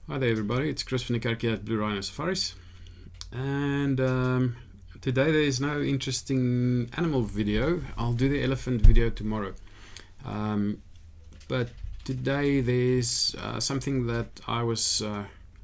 Hi there everybody, it's Chris van der Kerk here at Blue Rhino Safaris, and today there is no interesting animal video. I'll do the elephant video tomorrow, but today there's something that I was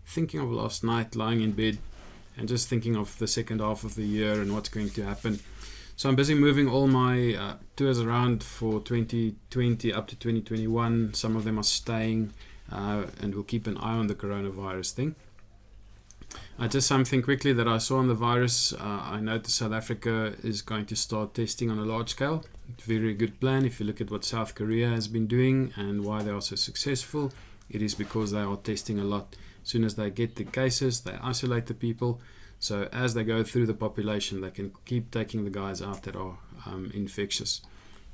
thinking of last night lying in bed and just thinking of the second half of the year and what's going to happen. So I'm busy moving all my tours around for 2020 up to 2021. Some of them are staying, and we'll keep an eye on the coronavirus thing. Just something quickly that I saw on the virus. I noticed South Africa is going to start testing on a large scale. Very good plan. If you look at what South Korea has been doing and why they are so successful, it is because they are testing a lot. As soon as they get the cases, they isolate the people. So as they go through the population, they can keep taking the guys out that are infectious,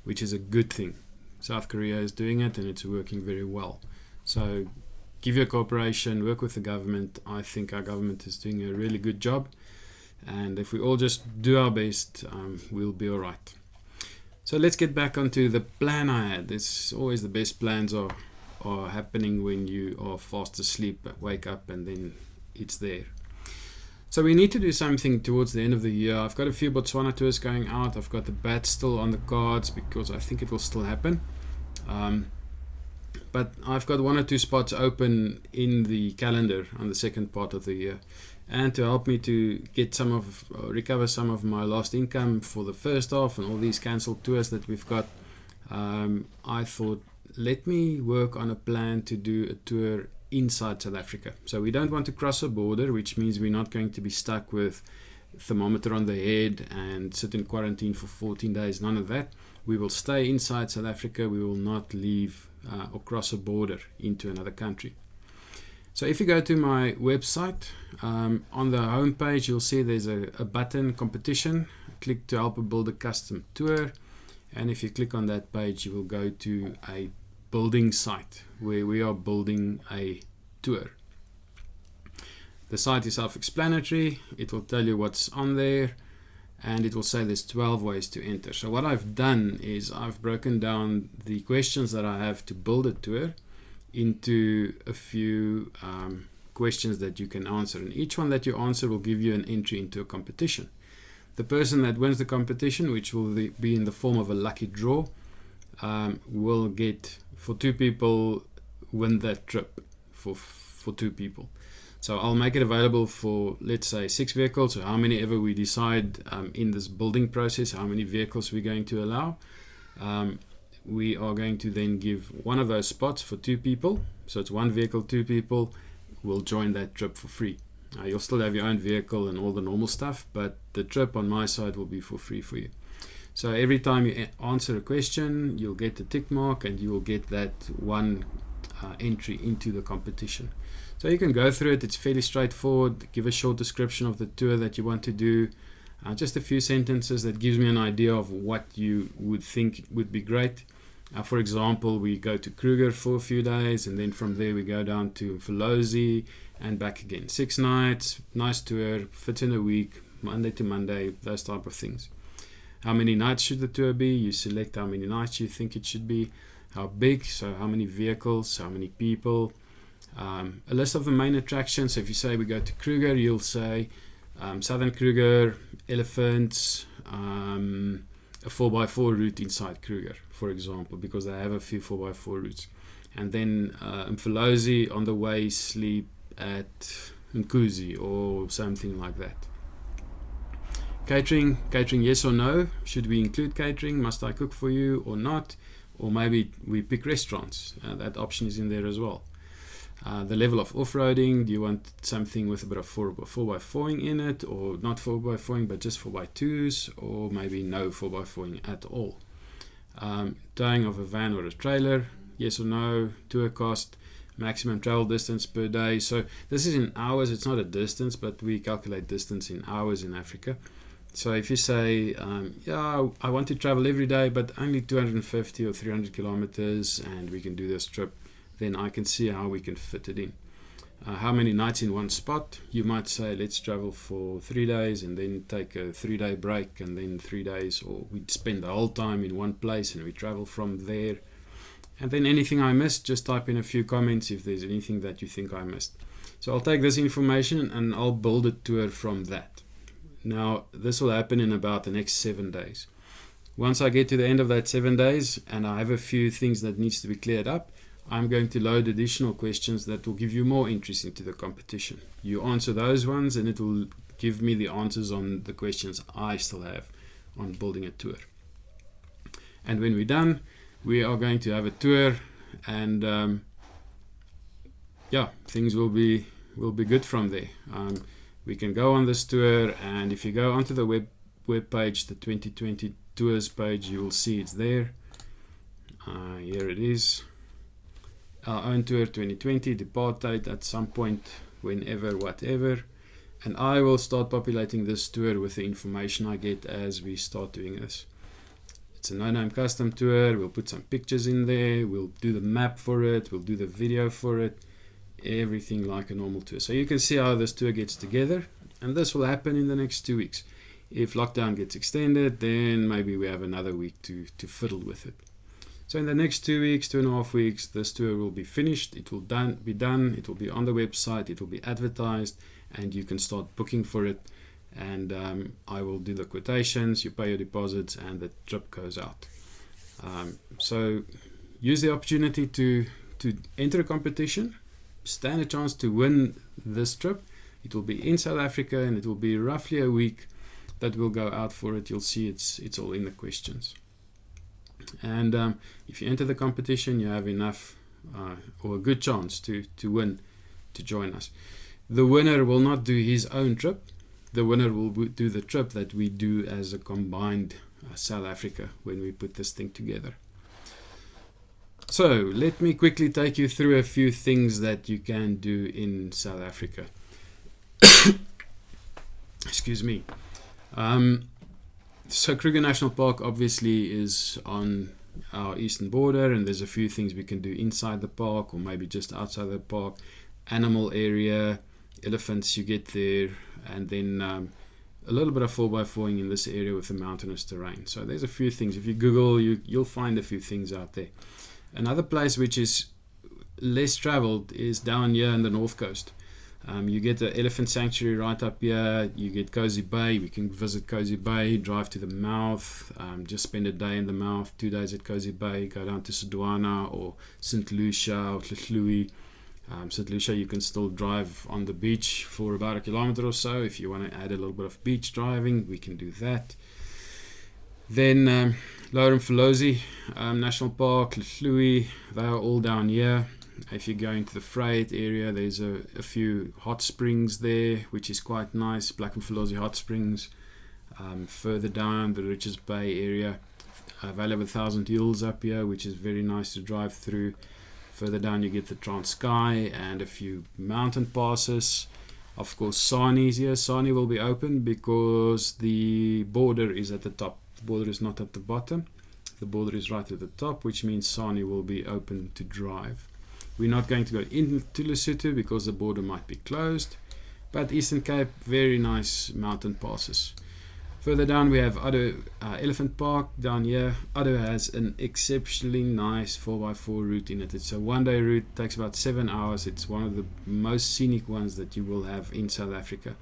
which is a good thing. South Korea is doing it and it's working very well. So give your cooperation, work with the government. I think our government is doing a really good job. And if we all just do our best, we'll be all right. So let's get back onto the plan I had. It's always the best plans are happening when you are fast asleep, wake up, and then it's there. So we need to do something towards the end of the year. I've got a few Botswana tours going out. I've got the bat still on the cards because I think it will still happen. But I've got one or two spots open in the calendar on the second part of the year. And to help me to get recover some of my lost income for the first half and all these cancelled tours that we've got, I thought, let me work on a plan to do a tour inside South Africa. So we don't want to cross a border, which means we're not going to be stuck with thermometer on the head and sit in quarantine for 14 days. None of that. We will stay inside South Africa. We will not leave or cross a border into another country. So if you go to my website, on the home page you'll see there's a button, competition. Click to help build a custom tour, and if you click on that page you will go to a building site where we are building a tour. The site is self-explanatory. It will tell you what's on there, and it will say there's 12 ways to enter. So what I've done is I've broken down the questions that I have to build a tour into a few questions that you can answer, and each one that you answer will give you an entry into a competition. The person that wins the competition, which will be in the form of a lucky draw, will get, for two people, win that trip for two people. So I'll make it available for, let's say, 6 vehicles, or how many ever we decide in this building process, how many vehicles we're going to allow. We are going to then give one of those spots for 2 people. So it's 1 vehicle, 2 people will join that trip for free. You'll still have your own vehicle and all the normal stuff, but the trip on my side will be for free for you. So every time you answer a question, you'll get a tick mark and you will get that one entry into the competition. So you can go through it. It's fairly straightforward. Give a short description of the tour that you want to do. Just a few sentences that gives me an idea of what you would think would be great. For example, we go to Kruger for a few days, and then from there we go down to Mfolozi and back again. 6 nights, nice tour, fits in a week, Monday to Monday, those type of things. How many nights should the tour be? You select how many nights you think it should be. How big, so how many vehicles, how many people. A list of the main attractions. So if you say we go to Kruger, you'll say Southern Kruger, elephants, a 4x4 route inside Kruger, for example, because they have a few 4x4 routes. And then Mfolozi, on the way sleep at Mkuzi or something like that. Catering, yes or no. Should we include catering? Must I cook for you or not? Or maybe we pick restaurants. That option is in there as well. The level of off-roading, do you want something with a bit of 4x4ing in it, or not 4x4ing but just 4x2s, or maybe no 4x4ing at all. Towing of a van or a trailer, yes or no. Tour cost, maximum travel distance per day. So this is in hours, it's not a distance, but we calculate distance in hours in Africa. So if you say, I want to travel every day but only 250 or 300 kilometers and we can do this trip, then I can see how we can fit it in. How many nights in one spot? You might say, let's travel for 3 days and then take a 3-day break and then 3 days, or we spend the whole time in one place and we travel from there. And then anything I missed, just type in a few comments if there's anything that you think I missed. So I'll take this information and I'll build a tour from that. Now, this will happen in about the next 7 days. Once I get to the end of that 7 days and I have a few things that needs to be cleared up, I'm going to load additional questions that will give you more interest into the competition. You answer those ones and it will give me the answers on the questions I still have on building a tour. And when we're done, we are going to have a tour, and yeah, things will be good from there. We can go on this tour, and if you go onto the web page, the 2020 tours page, you will see it's there. Here it is. Our own tour 2020, depart date at some point, whenever, whatever. And I will start populating this tour with the information I get as we start doing this. It's a no-name custom tour. We'll put some pictures in there. We'll do the map for it. We'll do the video for it. Everything like a normal tour. So you can see how this tour gets together. And this will happen in the next 2 weeks. If lockdown gets extended, then maybe we have another week to fiddle with it. So in the next 2 weeks, 2.5 weeks, this tour will be finished. It will be done. It will be on the website. It will be advertised. And you can start booking for it. And I will do the quotations, you pay your deposits, and the trip goes out. So use the opportunity to enter a competition, stand a chance to win this trip. It will be in South Africa, and it will be roughly a week that will go out for it. You'll see it's all in the questions. And if you enter the competition, you have enough or a good chance to win, to join us. The winner will not do his own trip. The winner will do the trip that we do as a combined South Africa when we put this thing together. So let me quickly take you through a few things that you can do in South Africa. Excuse me. So Kruger National Park obviously is on our eastern border, and there's a few things we can do inside the park or maybe just outside the park. Animal area, elephants, you get there, and then a little bit of 4x4ing in this area with the mountainous terrain. So there's a few things. If you Google, you'll find a few things out there. Another place which is less traveled is down here in the north coast. You get the elephant sanctuary right up here. You get Cozy Bay. We can visit Cozy Bay, drive to the mouth, just spend a day in the mouth, 2 days at Cozy Bay, go down to Sodwana or St. Lucia or Tlhahluwe. St. Lucia, you can still drive on the beach for about 1 kilometer or so. If you want to add a little bit of beach driving, we can do that. Then Lower Mfolozi National Park, Tlhahluwe, they are all down here. If you go into the Vryheid area, there's a few hot springs there, which is quite nice. Black Mfolozi Hot Springs. Further down, the Richards Bay area, Valley of 1,000 Hills up here, which is very nice to drive through. Further down you get the Transkei and a few mountain passes. Of course, Sani is here. Sani will be open because the border is at the top. The border is not at the bottom. The border is right at the top, which means Sani will be open to drive. We're not going to go into Lesotho because the border might be closed. But Eastern Cape, very nice mountain passes. Further down we have Addo Elephant Park down here. Addo has an exceptionally nice 4x4 route in it. It's a one-day route, takes about 7 hours. It's one of the most scenic ones that you will have in South Africa.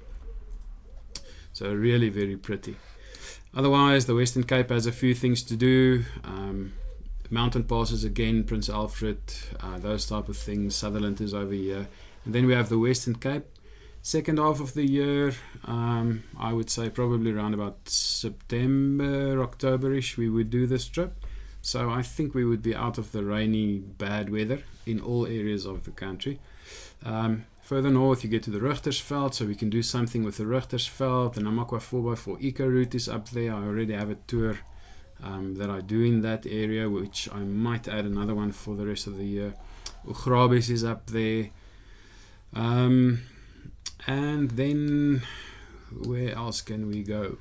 So really very pretty. Otherwise, the Western Cape has a few things to do. Mountain passes again, Prince Alfred, those type of things. Sutherland is over here. And then we have the Western Cape. Second half of the year, I would say probably around about September, October-ish, we would do this trip. So I think we would be out of the rainy, bad weather in all areas of the country. Further north, you get to the Richtersveld, so we can do something with the Richtersveld. The Namakwa 4x4 Eco Route is up there. I already have a tour that I do in that area, which I might add another one for the rest of the year. Ugrabes is up there. And then where else can we go?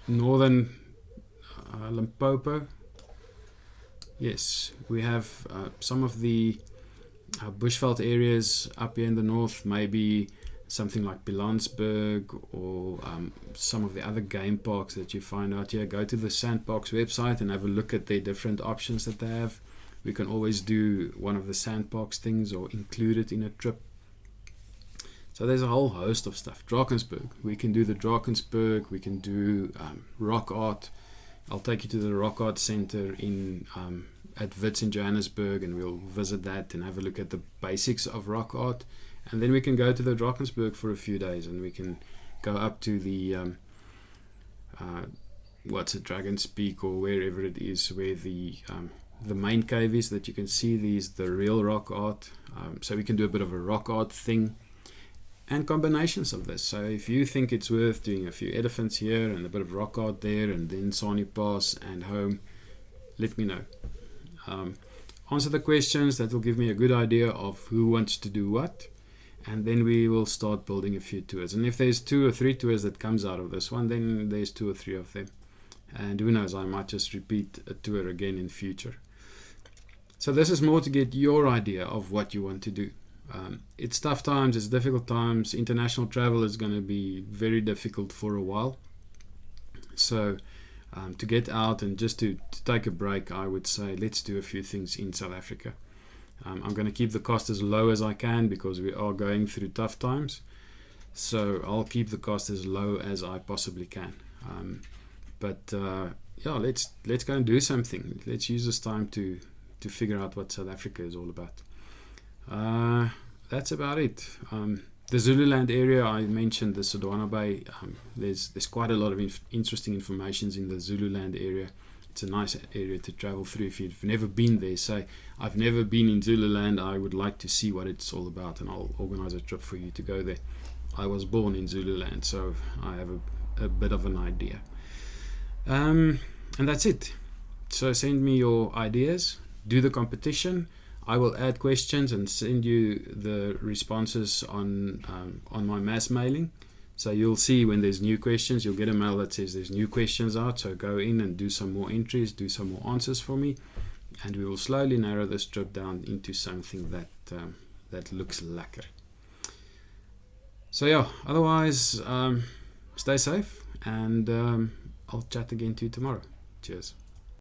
Northern Limpopo. Yes, we have some of the bushveld areas up here in the north, maybe something like Bilansberg or some of the other game parks that you find out here, go to the Sandparks website and have a look at their different options that they have. We can always do one of the Sandparks things or include it in a trip. So there's a whole host of stuff. Drakensberg, we can do the Drakensberg, we can do rock art. I'll take you to the Rock Art Center in at Wits in Johannesburg, and we'll visit that and have a look at the basics of rock art. And then we can go to the Drakensberg for a few days, and we can go up to the Dragon's Peak or wherever it is, where the main cave is, that you can see the real rock art. So we can do a bit of a rock art thing and combinations of this. So if you think it's worth doing a few elephants here and a bit of rock art there, and then Sani Pass and home, let me know. Answer the questions. That will give me a good idea of who wants to do what, and then we will start building a few tours. And if there's 2 or 3 tours that comes out of this one, then there's 2 or 3 of them, and who knows, I might just repeat a tour again in future. So this is more to get your idea of what you want to do. It's tough times, it's difficult times. International travel is going to be very difficult for a while, so to get out and just to take a break, I would say let's do a few things in South Africa. I'm going to keep the cost as low as I can because we are going through tough times. So I'll keep the cost as low as I possibly can. Yeah, let's go and do something. Let's use this time to figure out what South Africa is all about. That's about it. The Zululand area, I mentioned the Sodwana Bay. There's quite a lot of interesting information in the Zululand area. It's a nice area to travel through. If you've never been there, say, I've never been in Zululand, I would like to see what it's all about, and I'll organize a trip for you to go there. I was born in Zululand, so I have a bit of an idea. And that's it. So send me your ideas, do the competition. I will add questions and send you the responses on my mass mailing. So you'll see when there's new questions, you'll get a mail that says there's new questions out. So go in and do some more entries, do some more answers for me, and we will slowly narrow this trip down into something that looks lekker. So yeah, otherwise, stay safe, and I'll chat again to you tomorrow. Cheers.